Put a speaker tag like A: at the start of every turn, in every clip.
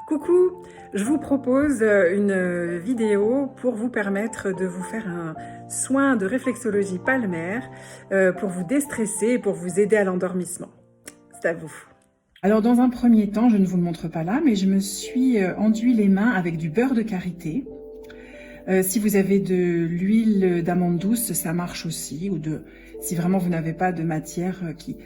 A: Coucou, je vous propose une vidéo pour vous permettre de vous faire un soin de réflexologie palmaire pour vous déstresser et pour vous aider à l'endormissement. C'est à vous. Alors dans un premier temps, je ne vous le montre pas là, mais je me suis enduit les mains avec du beurre de karité. Si vous avez de l'huile d'amande douce, ça marche aussi, si vraiment vous n'avez pas de matière qui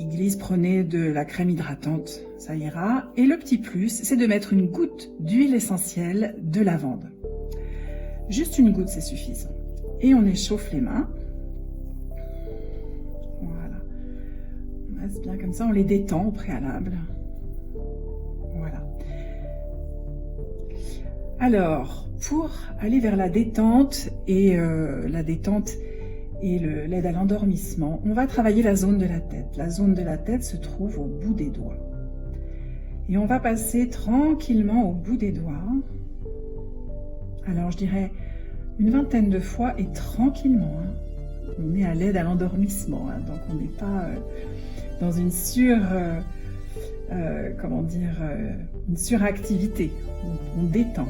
A: glisse, prenez de la crème hydratante, ça ira. Et le petit plus, c'est de mettre une goutte d'huile essentielle de lavande. Juste une goutte, c'est suffisant. Et on échauffe les mains. Voilà. On reste bien comme ça, on les détend au préalable. Voilà. Alors, pour aller vers la détente et l'aide à l'endormissement, on va travailler la zone de la tête. La zone de la tête se trouve au bout des doigts. Et on va passer tranquillement au bout des doigts. Alors, je dirais une vingtaine de fois et tranquillement. On est à l'aide à l'endormissement, donc on n'est pas dans une une suractivité. On détend.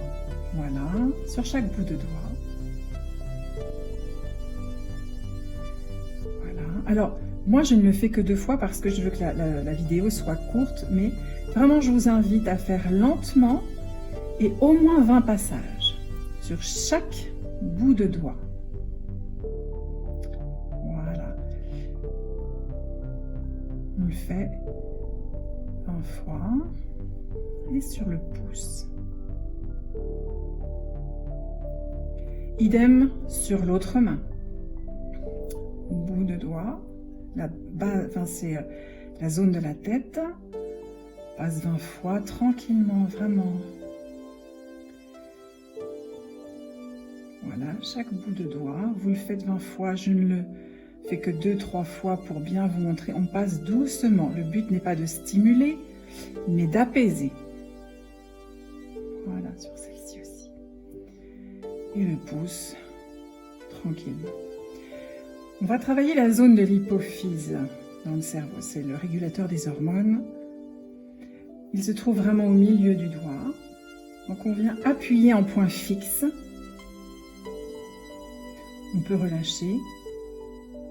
A: Voilà, sur chaque bout de doigt. Voilà. Alors, moi, je ne le fais que 2 fois parce que je veux que la vidéo soit courte, mais vraiment, je vous invite à faire lentement et au moins 20 passages sur chaque bout de doigt. Voilà. On le fait 20 fois et sur le pouce. Idem sur l'autre main. Bout de doigt, c'est la zone de la tête. Passe 20 fois tranquillement, vraiment. Voilà, chaque bout de doigt, vous le faites 20 fois. Je ne le fais que 2-3 fois pour bien vous montrer. On passe doucement. Le but n'est pas de stimuler, mais d'apaiser. Voilà, sur celle-ci aussi. Et le pouce, tranquillement. On va travailler la zone de l'hypophyse dans le cerveau. C'est le régulateur des hormones. Il se trouve vraiment au milieu du doigt. Donc on vient appuyer en point fixe. On peut relâcher,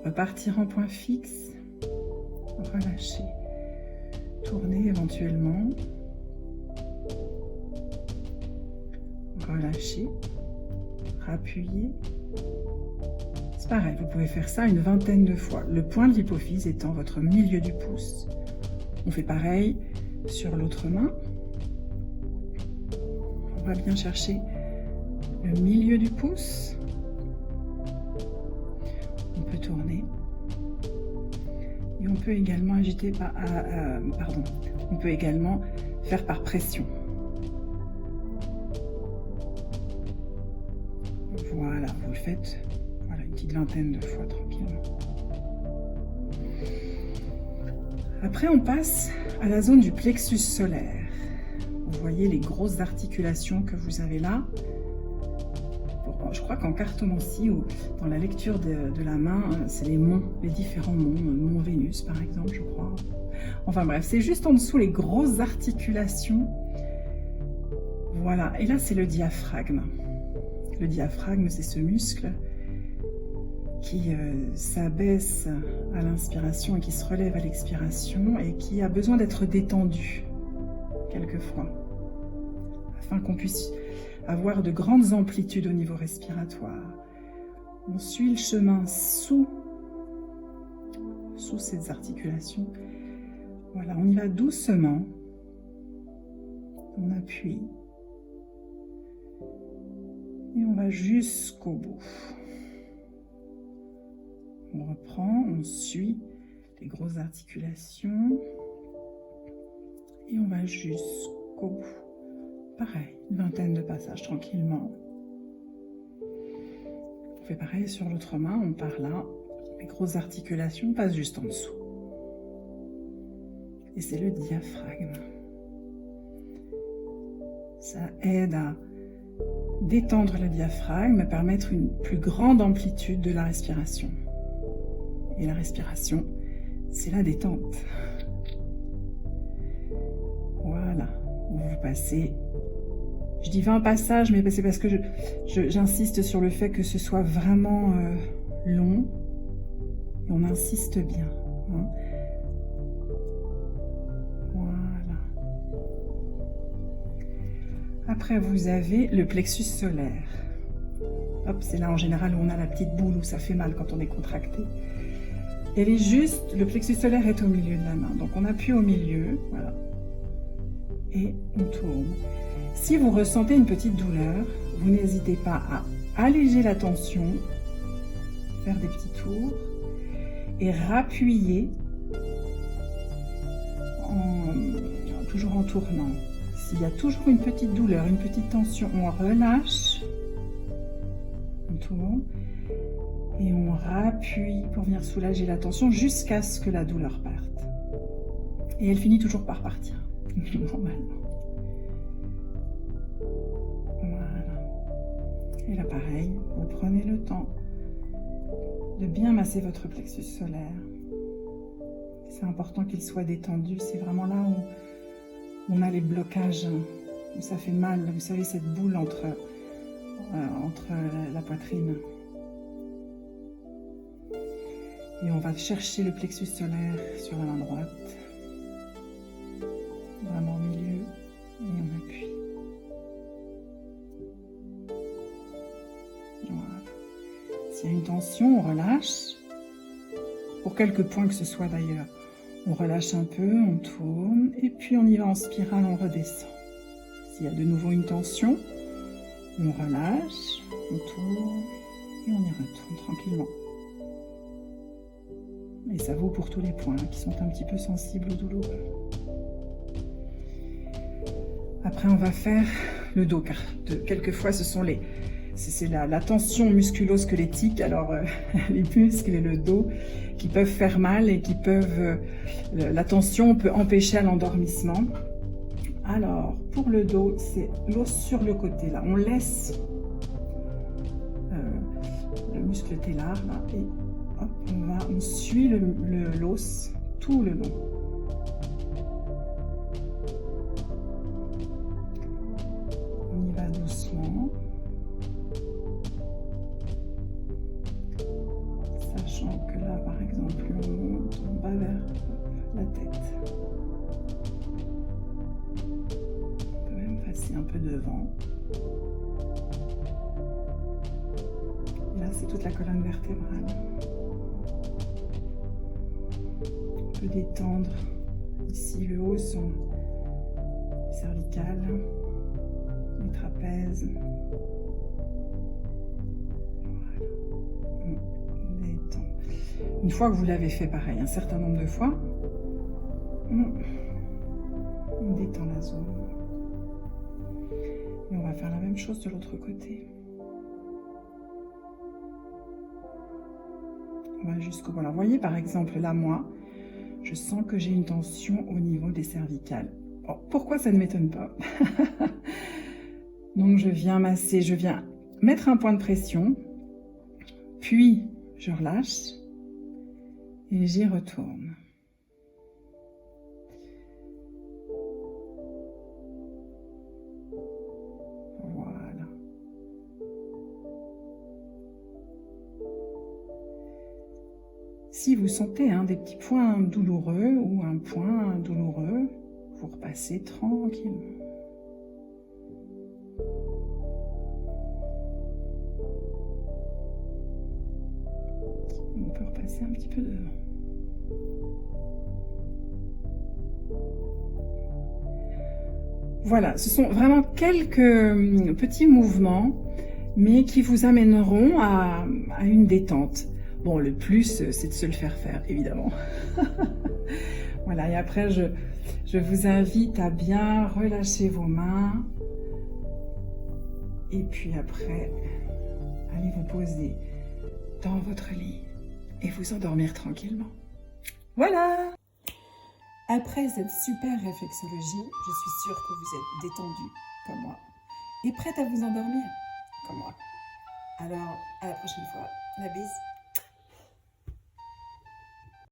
A: repartir en point fixe, relâcher, tourner éventuellement, relâcher, appuyer. C'est pareil, vous pouvez faire ça une vingtaine de fois. Le point de l'hypophyse étant votre milieu du pouce. On fait pareil sur l'autre main. On va bien chercher le milieu du pouce. On peut tourner. Et on peut également agiter on peut également faire par pression. Voilà, vous le faites une petite vingtaine de fois tranquillement. Après, on passe à la zone du plexus solaire. Vous voyez les grosses articulations que vous avez là. Je crois qu'en cartomancie ou dans la lecture de la main, c'est les différents monts, mont Vénus par exemple, je crois. Enfin bref, c'est juste en dessous les grosses articulations. Voilà, et là c'est le diaphragme. Le diaphragme, c'est ce muscle qui s'abaisse à l'inspiration et qui se relève à l'expiration et qui a besoin d'être détendu quelquefois afin qu'on puisse avoir de grandes amplitudes au niveau respiratoire. On suit le chemin sous ces articulations. Voilà, on y va doucement. On appuie. Et on va jusqu'au bout. On reprend, on suit les grosses articulations. Et on va jusqu'au bout. Pareil, une vingtaine de passages tranquillement. On fait pareil sur l'autre main, on part là. Les grosses articulations passent juste en dessous. Et c'est le diaphragme. Ça aide à détendre le diaphragme, permettre une plus grande amplitude de la respiration. Et la respiration, c'est la détente. Voilà. Vous passez, je dis 20 passages, mais c'est parce que j'insiste sur le fait que ce soit vraiment long, et on insiste bien. Hein. Voilà. Après, vous avez le plexus solaire. Hop, c'est là en général où on a la petite boule, où ça fait mal quand on est contracté. Elle est juste, le plexus solaire est au milieu de la main. Donc on appuie au milieu, voilà. Et on tourne. Si vous ressentez une petite douleur, vous n'hésitez pas à alléger la tension, faire des petits tours et rappuyer toujours en tournant. S'il y a toujours une petite douleur, une petite tension, on relâche, on tourne et on rappuie pour venir soulager la tension jusqu'à ce que la douleur parte. Et elle finit toujours par partir, normalement. Et là, pareil, vous prenez le temps de bien masser votre plexus solaire. C'est important qu'il soit détendu. C'est vraiment là où on a les blocages, où ça fait mal. Vous savez, cette boule entre la poitrine. Et on va chercher le plexus solaire sur la main droite. Vraiment au milieu. Et on appuie. S'il y a une tension, on relâche, pour quelques points que ce soit d'ailleurs. On relâche un peu, on tourne, et puis on y va en spirale, on redescend. S'il y a de nouveau une tension, on relâche, on tourne, et on y retourne tranquillement. Et ça vaut pour tous les points qui sont un petit peu sensibles ou douloureux. Après, on va faire le dos, car quelquefois ce sont c'est la tension musculo-squelettique, alors les muscles et le dos qui peuvent faire mal et qui peuvent... la tension peut empêcher l'endormissement. Alors, pour le dos, c'est l'os sur le côté, là. On laisse le muscle télar, là, et hop, on suit l'os tout le long. On y va doucement. Sachant que là, par exemple, on va vers la tête. On peut même passer un peu devant. Et là, c'est toute la colonne vertébrale. On peut détendre ici le haut, son cervical, les trapèzes. Une fois que vous l'avez fait pareil, un certain nombre de fois, on détend la zone. Et on va faire la même chose de l'autre côté. On va jusqu'au bout. Alors, vous voyez, par exemple, là, moi, je sens que j'ai une tension au niveau des cervicales. Oh, pourquoi ça ne m'étonne pas? Donc, je viens masser, je viens mettre un point de pression, puis je relâche. Et j'y retourne. Voilà. Si vous sentez des petits points douloureux ou un point douloureux, vous repassez tranquillement. On peut repasser un petit peu devant. Voilà, ce sont vraiment quelques petits mouvements, mais qui vous amèneront à une détente. Bon, le plus, c'est de se le faire faire, évidemment. Voilà, et après, je vous invite à bien relâcher vos mains. Et puis après, allez vous poser dans votre lit et vous endormir tranquillement. Voilà! Après cette super réflexologie, je suis sûre que vous êtes détendu comme moi et prête à vous endormir comme moi. Alors, à la prochaine fois. La bise!